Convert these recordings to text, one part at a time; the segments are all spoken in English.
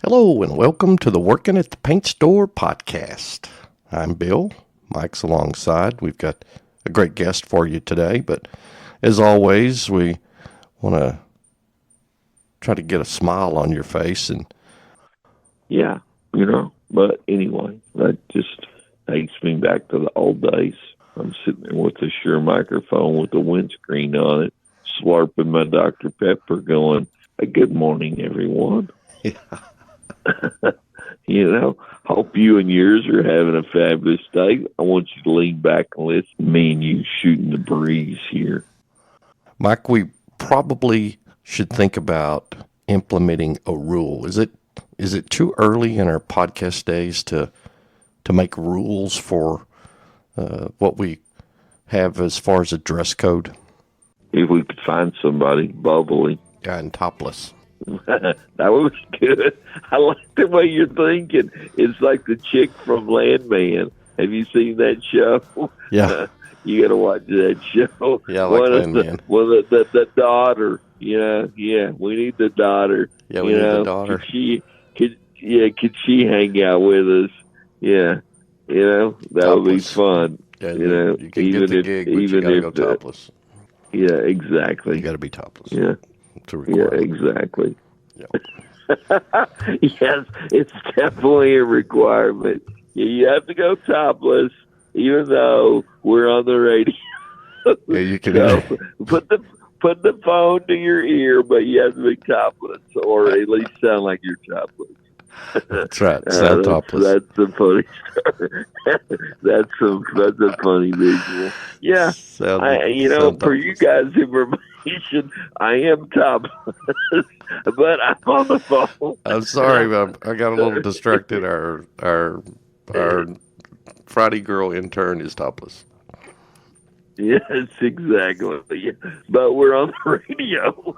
Hello and welcome to the Working at the Paint Store podcast. I'm Bill. Mike's alongside. We've got a great guest for you today, but as always, we want to try to get a smile on your face. And Yeah, but anyway, that just takes me back to the old days. I'm sitting there with a Shure microphone with the windscreen on it, slurping my Dr. Pepper going, good morning, everyone. yeah, Hope you and yours are having a fabulous day. I want you to lean back and listen to me and you shooting the breeze here. Mike, we probably should think about implementing a rule. Is it too early in our podcast days to make rules for what we have as far as a dress code? If we could find somebody bubbly. Yeah, and topless. That was good. I like the way you're thinking. It's like the chick from Landman. Have you seen that show? Yeah. You got to watch that show. Yeah, I like Landman. The daughter. Yeah. We need the daughter. Yeah, we need the daughter. Could she hang out with us? Yeah. That topless would be fun. Yeah, you can get the gig, but you got to go topless. Yeah, exactly. You got to be topless. Yeah. Yeah, exactly. Yep. Yes, it's definitely a requirement. You have to go topless, even though we're on the radio. Yeah, you can. So, put the phone to your ear, but you have to be topless, or at least sound like you're topless. That's right. Sound topless. That's a funny story. That's a funny visual. Yeah, for you guys' information, I am topless, but I'm on the phone. I'm sorry, but I got a little distracted. Our Friday girl intern is topless. Yes, exactly. But we're on the radio,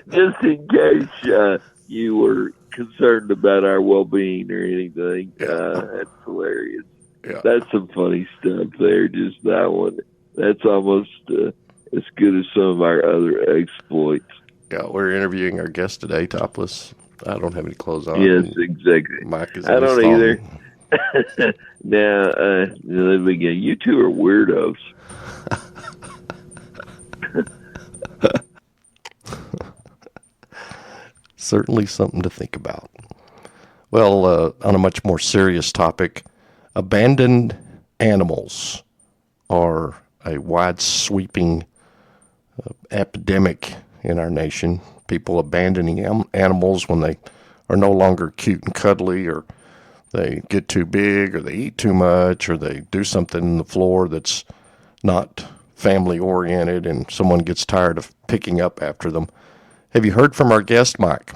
just in case you were concerned about our well-being or anything. That's hilarious. Yeah. That's some funny stuff there, just that one. That's almost as good as some of our other exploits. Yeah, we're interviewing our guest today, topless. I don't have any clothes on. Yes, exactly. Mike is I don't either. Now, let me get, you two are weirdos. Certainly something to think about. Well, on a much more serious topic, abandoned animals are a wide sweeping epidemic in our nation. People abandoning animals when they are no longer cute and cuddly, or they get too big, or they eat too much, or they do something in the floor that's not family oriented and someone gets tired of picking up after them. Have you heard from our guest, Mike?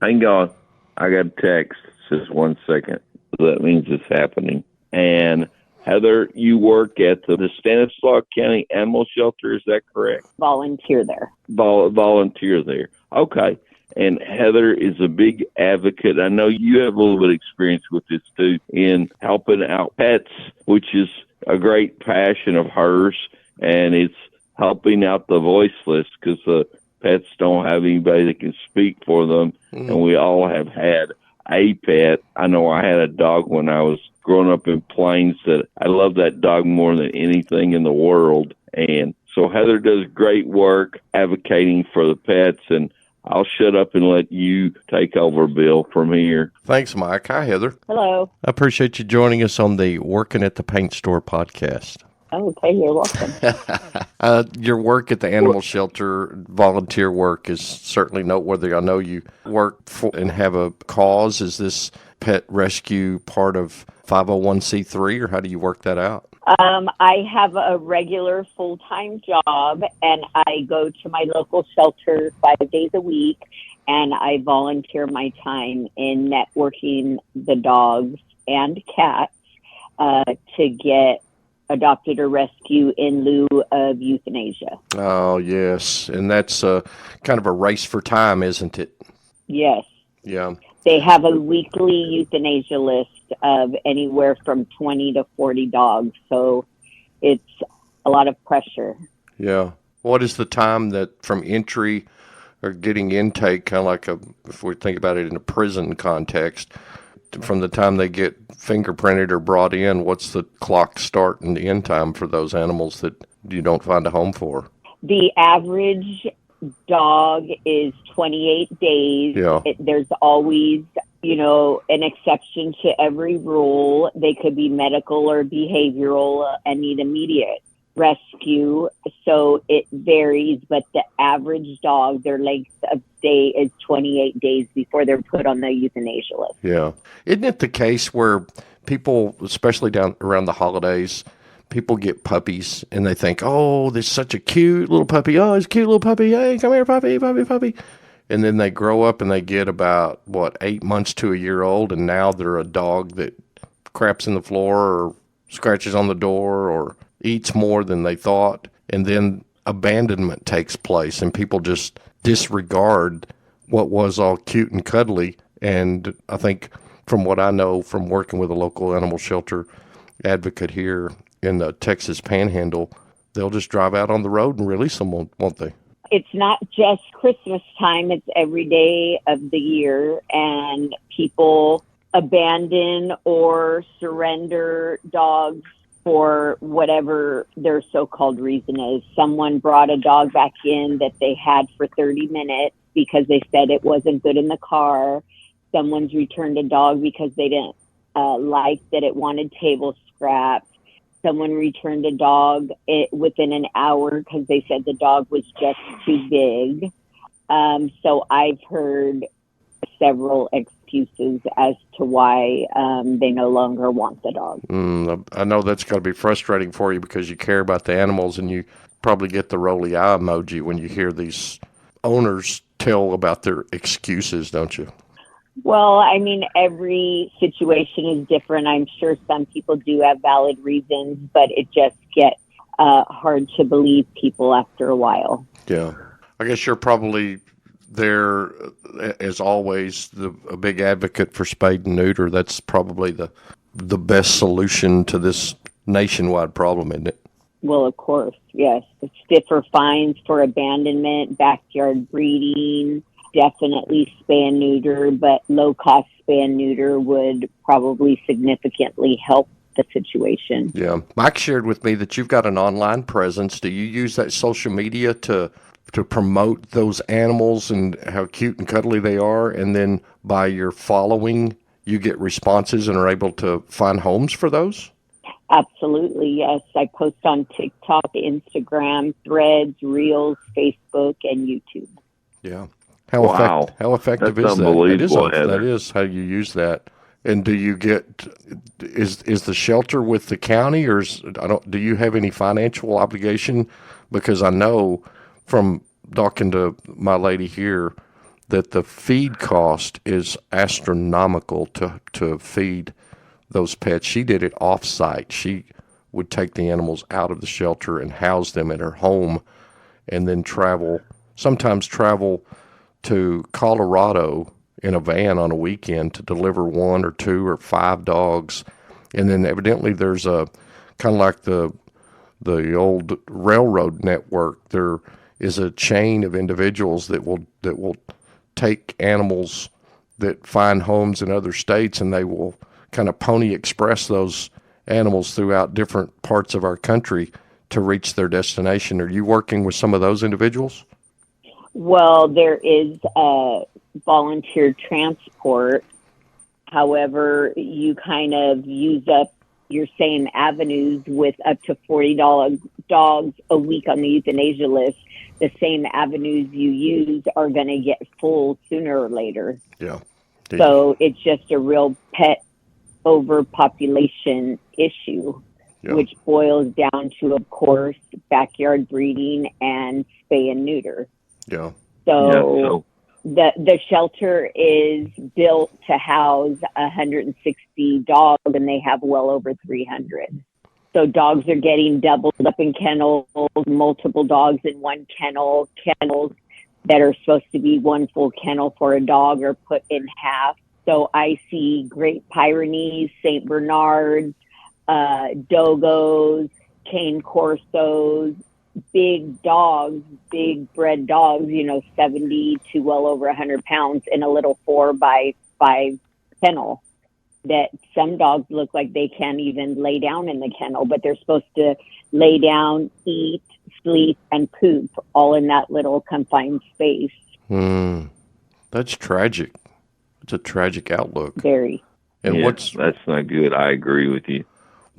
Hang on. I got a text. Just 1 second. That means it's happening. And Heather, you work at the Stanislaus County Animal Shelter. Is that correct? Volunteer there. Volunteer there. Okay. And Heather is a big advocate. I know you have a little bit of experience with this too, in helping out pets, which is a great passion of hers. And it's helping out the voiceless, because the pets don't have anybody that can speak for them. And we all have had a pet. I know I had a dog when I was growing up in Plains that I love that dog more than anything in the world. And so Heather does great work advocating for the pets, and I'll shut up and let you take over, Bill, from here. Thanks, Mike. Hi, Heather. Hello. I appreciate you joining us on the Working at the Paint Store podcast. Okay, you're welcome. Your work at the animal shelter, volunteer work, is certainly noteworthy. I know you work for and have a cause. Is this pet rescue part of 501c3, or how do you work that out? I have a regular full-time job, and I go to my local shelter 5 days a week, and I volunteer my time in networking the dogs and cats to get adopted or rescue in lieu of euthanasia. Oh, yes. And that's kind of a race for time, isn't it? Yes. Yeah. They have a weekly euthanasia list of anywhere from 20 to 40 dogs. So it's a lot of pressure. Yeah. What is the time that from entry are getting intake, kind of like if we think about it in a prison context, from the time they get fingerprinted or brought in, what's the clock start and the end time for those animals that you don't find a home for? The average dog is 28 days. Yeah. There's always, an exception to every rule. They could be medical or behavioral and need immediate rescue. So it varies, but the average dog, their length of stay is 28 days before they're put on the euthanasia list. Yeah. Isn't it the case where people, especially down around the holidays, people get puppies and they think, oh, there's such a cute little puppy. Oh, it's a cute little puppy. Hey, come here, puppy, puppy, puppy. And then they grow up and they get about, 8 months to a year old, and now they're a dog that craps in the floor or scratches on the door or eats more than they thought. And then abandonment takes place and people just disregard what was all cute and cuddly. And I think from what I know from working with a local animal shelter advocate here in the Texas Panhandle, they'll just drive out on the road and release them, won't they? It's not just Christmas time, it's every day of the year, and people abandon or surrender dogs for whatever their so-called reason is. Someone brought a dog back in that they had for 30 minutes because they said it wasn't good in the car. Someone's returned a dog because they didn't like that it wanted table scraps. Someone returned a dog within an hour because they said the dog was just too big. So I've heard several excuses as to why they no longer want the dog. I know that's got to be frustrating for you because you care about the animals, and you probably get the rolly eye emoji when you hear these owners tell about their excuses, don't you? Well, I mean, every situation is different. I'm sure some people do have valid reasons, but it just gets hard to believe people after a while. Yeah. I guess you're probably there, as always, a big advocate for spade and neuter. That's probably the best solution to this nationwide problem, isn't it? Well, of course, yes. Stiffer fines for abandonment, backyard breeding, definitely spay and neuter, but low-cost spay and neuter would probably significantly help the situation. Yeah. Mike shared with me that you've got an online presence. Do you use that social media to promote those animals and how cute and cuddly they are, and then by your following, you get responses and are able to find homes for those? Absolutely, yes. I post on TikTok, Instagram, Threads, Reels, Facebook, and YouTube. Yeah. How effective That's is that? unbelievable, That is how you use that. And do you get, is the shelter with the county, or do you have any financial obligation? Because I know from talking to my lady here that the feed cost is astronomical to feed those pets. She did it off-site. She would take the animals out of the shelter and house them at her home, and then sometimes travel to Colorado in a van on a weekend to deliver 1 or 2 or 5 dogs. And then evidently there's a kind of like the old railroad network. There is a chain of individuals that will take animals that find homes in other states, and they will kind of pony express those animals throughout different parts of our country to reach their destination. Are you working with some of those individuals? Well, there is volunteer transport. However, you kind of use up your same avenues with up to 40 dogs a week on the euthanasia list. The same avenues you use are going to get full sooner or later. Yeah. So it's just a real pet overpopulation issue, which boils down to, of course, backyard breeding and spay and neuter. Yeah. So the shelter is built to house 160 dogs, and they have well over 300. So dogs are getting doubled up in kennels, multiple dogs in one kennel. Kennels that are supposed to be one full kennel for a dog are put in half. So I see Great Pyrenees, St. Bernards, Dogos, Cane Corsos, big dogs, big bred dogs, 70 to well over 100 pounds in a little 4x5 kennel, that some dogs look like they can't even lay down in the kennel, but they're supposed to lay down, eat, sleep, and poop all in that little confined space. That's tragic. It's a tragic outlook. Very. And that's not good. I agree with you.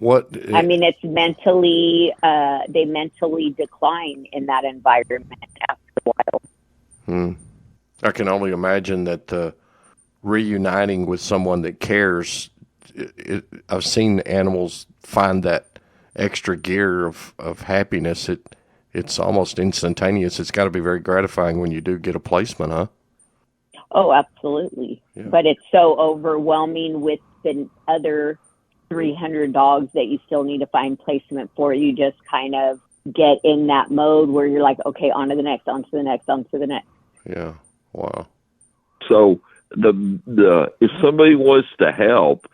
It's mentally, they mentally decline in that environment after a while. I can only imagine that reuniting with someone that cares, I've seen animals find that extra gear of happiness. It's almost instantaneous. It's got to be very gratifying when you do get a placement, huh? Oh, absolutely. Yeah. But it's so overwhelming with the other 300 dogs that you still need to find placement for. You just kind of get in that mode where you're like, okay, on to the next, on to the next, on to the next. Yeah. Wow. So the if somebody wants to help,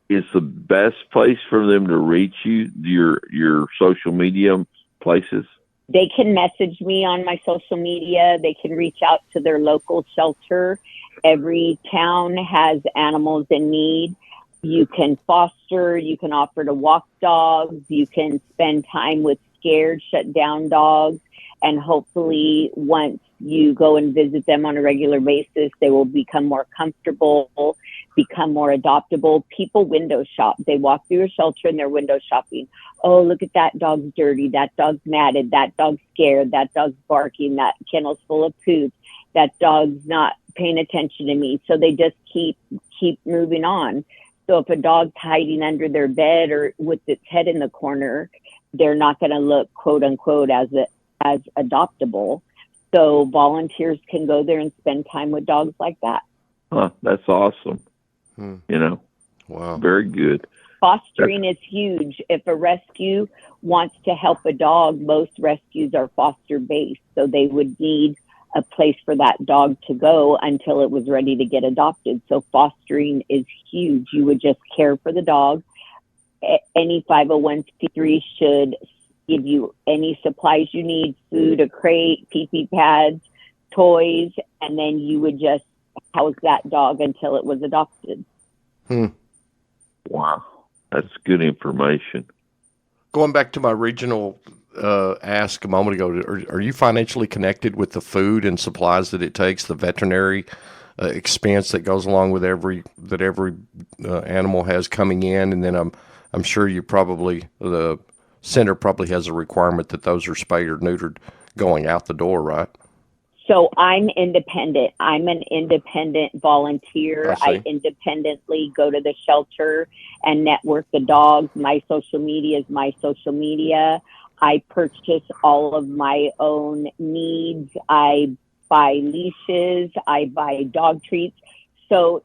is the best place for them to reach you your social media places? They can message me on my social media. They can reach out to their local shelter. Every town has animals in need. You can foster, you can offer to walk dogs, you can spend time with scared, shut down dogs, and hopefully once you go and visit them on a regular basis, they will become more comfortable, become more adoptable. People window shop. They walk through a shelter and they're window shopping. Oh, look at that dog's dirty. That dog's matted. That dog's scared. That dog's barking. That kennel's full of poop. That dog's not paying attention to me. So they just keep moving on. So if a dog's hiding under their bed or with its head in the corner, they're not going to look, quote unquote, as adoptable. So volunteers can go there and spend time with dogs like that. Huh, that's awesome. Wow. Very good. Fostering is huge. If a rescue wants to help a dog, most rescues are foster based. So they would need a place for that dog to go until it was ready to get adopted. So fostering is huge. You would just care for the dog. Any 501c3 should give you any supplies you need, food, a crate, pee-pee pads, toys, and then you would just house that dog until it was adopted. Wow. That's good information. Going back to my regional ask a moment ago, are you financially connected with the food and supplies that it takes, the veterinary expense that goes along with every animal has coming in? And then I'm sure the center probably has a requirement that those are spayed or neutered going out the door, right? So I'm independent. I'm an independent volunteer. I independently go to the shelter and network the dogs. My social media is my social media. I purchase all of my own needs. I buy leashes. I buy dog treats. So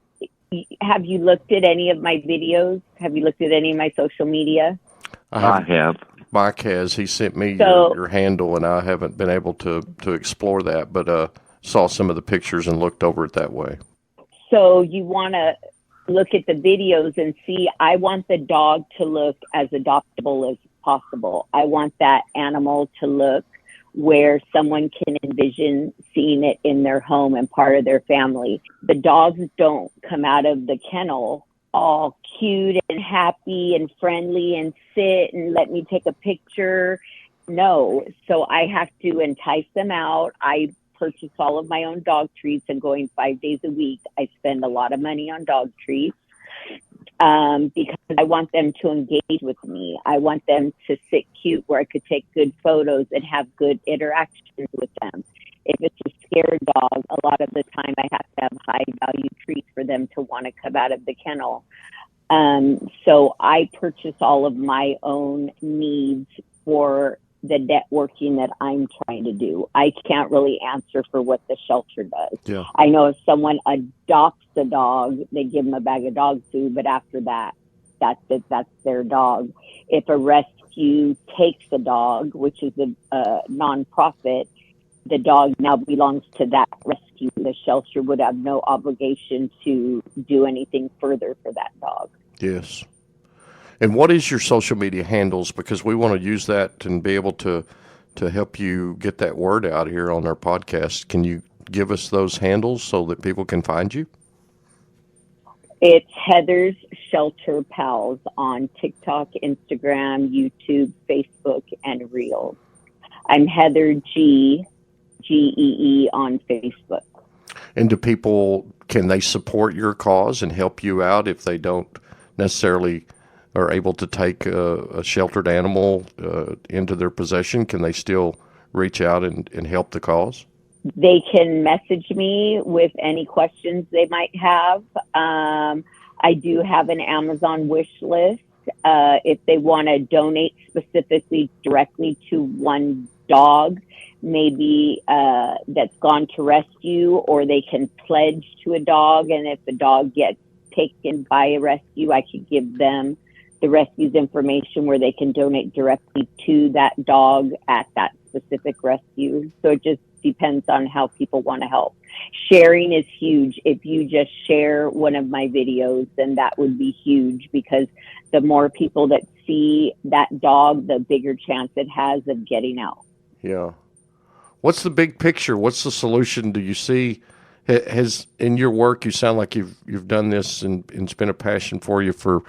have you looked at any of my videos? Have you looked at any of my social media? I have. Mike has. He sent me your handle, and I haven't been able to explore that, but saw some of the pictures and looked over it that way. So you want to look at the videos and see, I want the dog to look as adoptable as possible. I want that animal to look where someone can envision seeing it in their home and part of their family. The dogs don't come out of the kennel all cute and happy and friendly and sit and let me take a picture. No. So I have to entice them out. I purchase all of my own dog treats, and going 5 days a week, I spend a lot of money on dog treats because I want them to engage with me. I want them to sit cute where I could take good photos and have good interactions with them. If it's a scared dog, a lot of the time I have to have high value treats for them to want to come out of the kennel. So I purchase all of my own needs for the networking that I'm trying to do. I can't really answer for what the shelter does. Yeah. I know if someone adopts a dog, they give them a bag of dog food, but after that, that's it. That's their dog. If a rescue takes a dog, which is a nonprofit, the dog now belongs to that rescue. The shelter would have no obligation to do anything further for that dog. Yes. And what is your social media handles? Because we want to use that and be able to to help you get that word out here on our podcast. Can you give us those handles so that people can find you? It's Heather's Shelter Pals on TikTok, Instagram, YouTube, Facebook, and Reels. I'm Heather Geee on Facebook. And do people, can they support your cause and help you out if they don't necessarily are able to take a sheltered animal into their possession? Can they still reach out and help the cause? They can message me with any questions they might have. I do have an Amazon wish list. If they want to donate specifically directly to one dog, maybe that's gone to rescue, or they can pledge to a dog. And if the dog gets taken by a rescue, I could give them the rescue's information where they can donate directly to that dog at that specific rescue. So it just depends on how people want to help. Sharing is huge. If you just share one of my videos, then that would be huge, because the more people that see that dog, the bigger chance it has of getting out. Yeah. What's the big picture? What's the solution? Do you see, has in your work, you sound like you've done this and it's been a passion for you for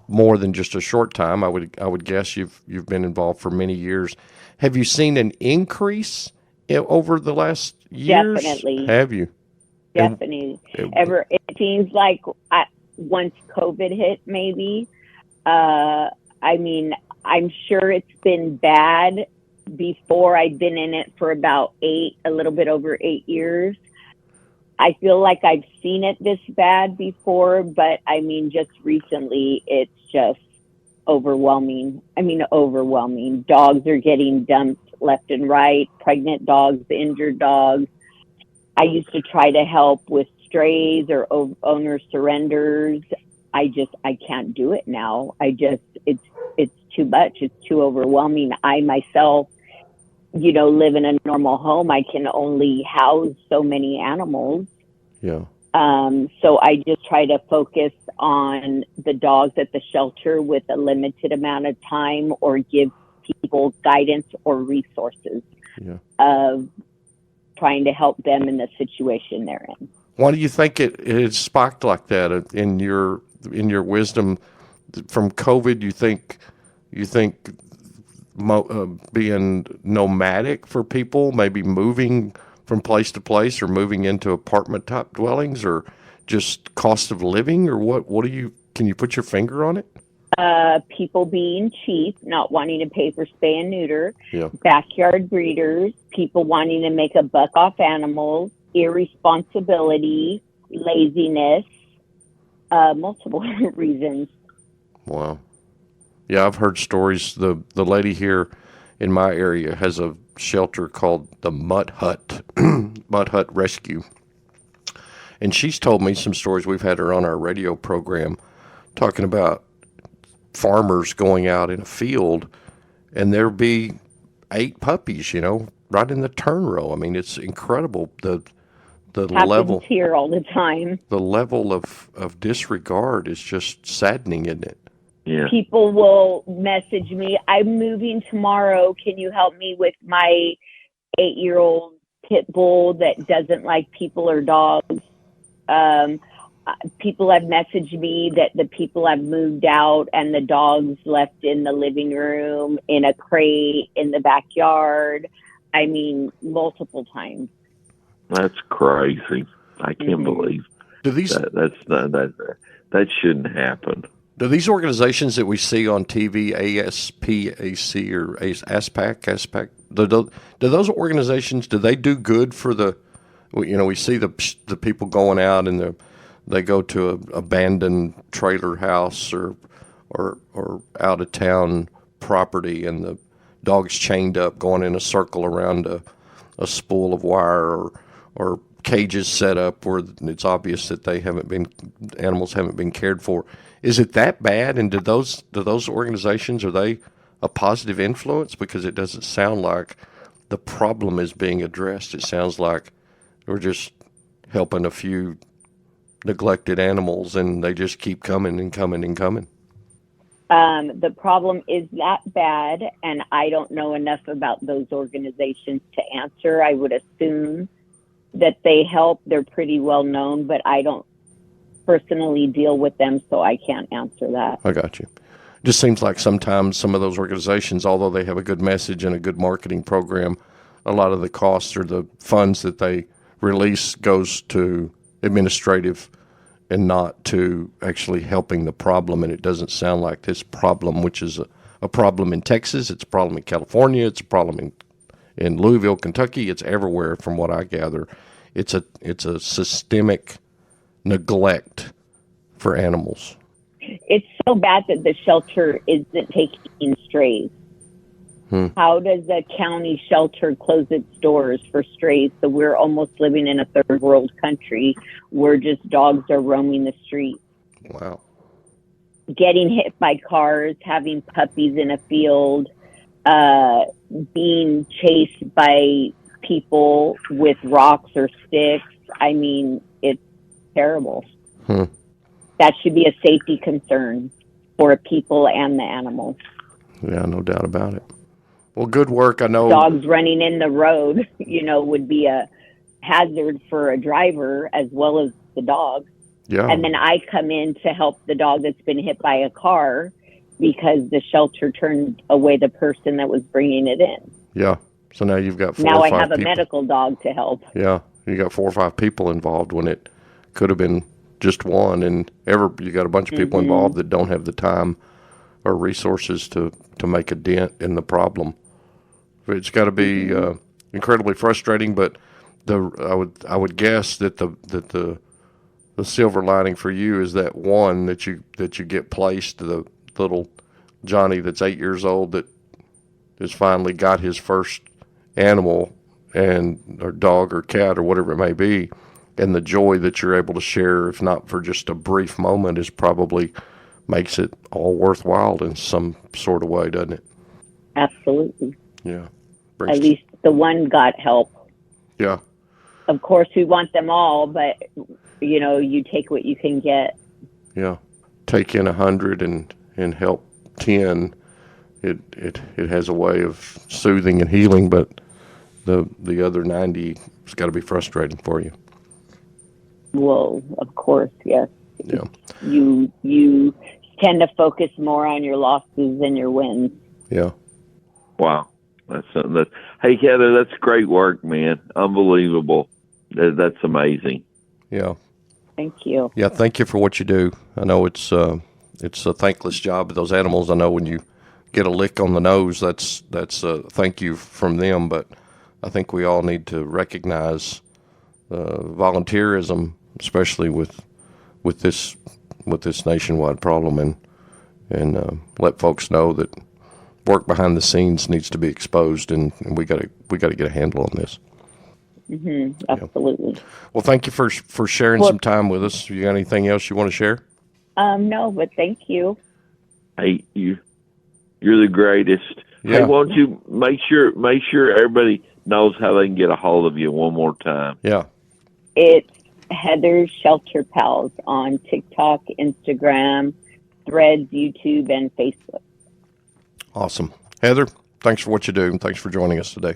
more than just a short time. I would guess you've been involved for many years. Have you seen an increase over the last years? Definitely. Have you? Definitely. It seems like once COVID hit, maybe. I mean, I'm sure it's been bad before. I've been in it for about a little bit over 8 years. I feel like I've seen it this bad before, but I mean, just recently, it's just overwhelming. I mean, overwhelming. Dogs are getting dumped left and right, pregnant dogs, injured dogs. I used to try to help with strays or owner surrenders. I can't do it now. It's too much. It's too overwhelming. I myself, live in a normal home. I can only house so many animals. Yeah. So I just try to focus on the dogs at the shelter with a limited amount of time, or give people guidance or resources of trying to help them in the situation they're in. Why do you think it spiked like that in your wisdom from COVID? You think being nomadic for people, maybe moving from place to place, or moving into apartment type dwellings, or just cost of living, or what can you put your finger on it? People being cheap, not wanting to pay for spay and neuter, yeah. Backyard breeders, people wanting to make a buck off animals, irresponsibility, laziness, multiple reasons. Wow. Yeah, I've heard stories. The lady here in my area has a shelter called the Mutt Hut, Mutt Hut Rescue. And she's told me some stories. We've had her on our radio program talking about farmers going out in a field and there'd be 8 puppies, right in the turn row. I mean, it's incredible. The level here all the time. The level of disregard is just saddening, isn't it? Yeah. People will message me, I'm moving tomorrow. Can you help me with my 8-year-old pit bull that doesn't like people or dogs? People have messaged me that the people have moved out and the dog's left in the living room, in a crate, in the backyard. I mean, multiple times. That's crazy. I can't believe that shouldn't happen. Do these organizations that we see on TV, ASPAC or ASPAC, do those organizations, do they do good for we see the people going out and they go to an abandoned trailer house or out of town property, and the dog's chained up going in a circle around a spool of wire, or cages set up where it's obvious that animals haven't been cared for. Is it that bad? And do those organizations, are they a positive influence? Because it doesn't sound like the problem is being addressed. It sounds like we're just helping a few neglected animals, and they just keep coming and coming and coming. The problem is that bad, and I don't know enough about those organizations to answer. I would assume that they help. They're pretty well known, but I don't personally deal with them, so I can't answer that. I got you. Just seems like sometimes some of those organizations, although they have a good message and a good marketing program, a lot of the costs or the funds that they release goes to administrative and not to actually helping the problem. And it doesn't sound like this problem, which is a problem in Texas, it's a problem in California, it's a problem in Louisville, Kentucky, it's everywhere from what I gather. It's a systemic neglect for animals. It's so bad that the shelter isn't taking strays. How does a county shelter close its doors for strays? So we're almost living in a third world country where just dogs are roaming the streets. Wow. Getting hit by cars, having puppies in a field, being chased by people with rocks or sticks. I mean, it's terrible. That should be a safety concern for people and the animals. Yeah, no doubt about it. Well, good work. I know dogs running in the road, would be a hazard for a driver as well as the dog. Yeah. And then I come in to help the dog that's been hit by a car because the shelter turned away the person that was bringing it in. Yeah. So now you've got 4 now or 5 I have people. A medical dog to help. Yeah. You got 4 or 5 people involved when it could have been just one, and you got a bunch of people involved that don't have the time or resources to make a dent in the problem. It's got to be incredibly frustrating, but I would guess that the silver lining for you is that one that you get placed, the little Johnny that's 8 years old that has finally got his first animal or dog or cat or whatever it may be, and the joy that you're able to share, if not for just a brief moment, is probably makes it all worthwhile in some sort of way, doesn't it? Absolutely. Yeah. At least the one got help. Yeah. Of course, we want them all, but, you take what you can get. Yeah. Take in 100 and help 10. It has a way of soothing and healing, but the other 90 has got to be frustrating for you. Well, of course, yes. Yeah. You tend to focus more on your losses than your wins. Yeah. Wow. That's something hey, Heather, that's great work, man. Unbelievable. That's amazing. Yeah. Thank you. Yeah, thank you for what you do. I know it's a thankless job with those animals. I know when you get a lick on the nose, that's a thank you from them, but I think we all need to recognize volunteerism, especially with this nationwide problem, and let folks know that work behind the scenes needs to be exposed, and we got to get a handle on this. Absolutely. Yeah. Well, thank you for sharing some time with us. You got anything else you want to share? No, but thank you. Hey, you're the greatest. Yeah. Hey, won't you make sure everybody knows how they can get a hold of you one more time? Yeah. It's Heather's Shelter Pals on TikTok, Instagram, Threads, YouTube, and Facebook. Awesome. Heather, thanks for what you do, and thanks for joining us today.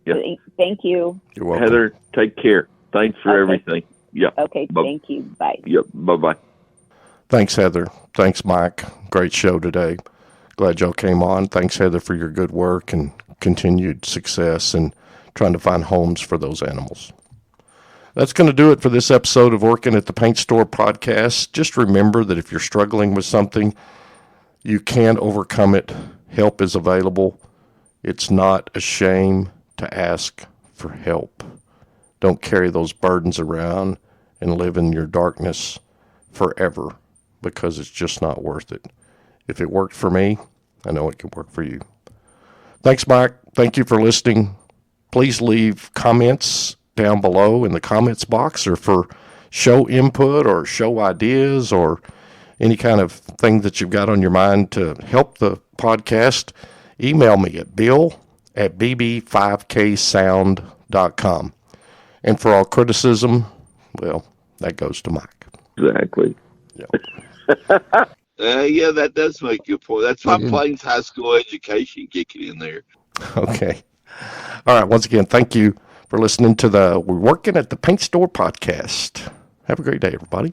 Yeah. Thank you. You're welcome. Heather, take care. Thanks for everything. Yeah. Okay, thank you. Bye. Yep. Bye-bye. Thanks, Heather. Thanks, Mike. Great show today. Glad y'all came on. Thanks, Heather, for your good work and continued success in trying to find homes for those animals. That's going to do it for this episode of Working at the Paint Store podcast. Just remember that if you're struggling with something, you can overcome it. Help is available. It's not a shame to ask for help. Don't carry those burdens around and live in your darkness forever, because it's just not worth it. If it worked for me, I know it can work for you. Thanks, Mike. Thank you for listening. Please leave comments down below in the comments box, or for show input or show ideas or any kind of thing that you've got on your mind to help the podcast. Email me at bill@bb5ksound.com. And for all criticism, well, that goes to Mike. Exactly. Yeah. Yeah, that does make a good point. That's my Yeah. Plains high school education kicking in there. Okay. All right. Once again, thank you for listening to We're Working at the Paint Store podcast. Have a great day, everybody.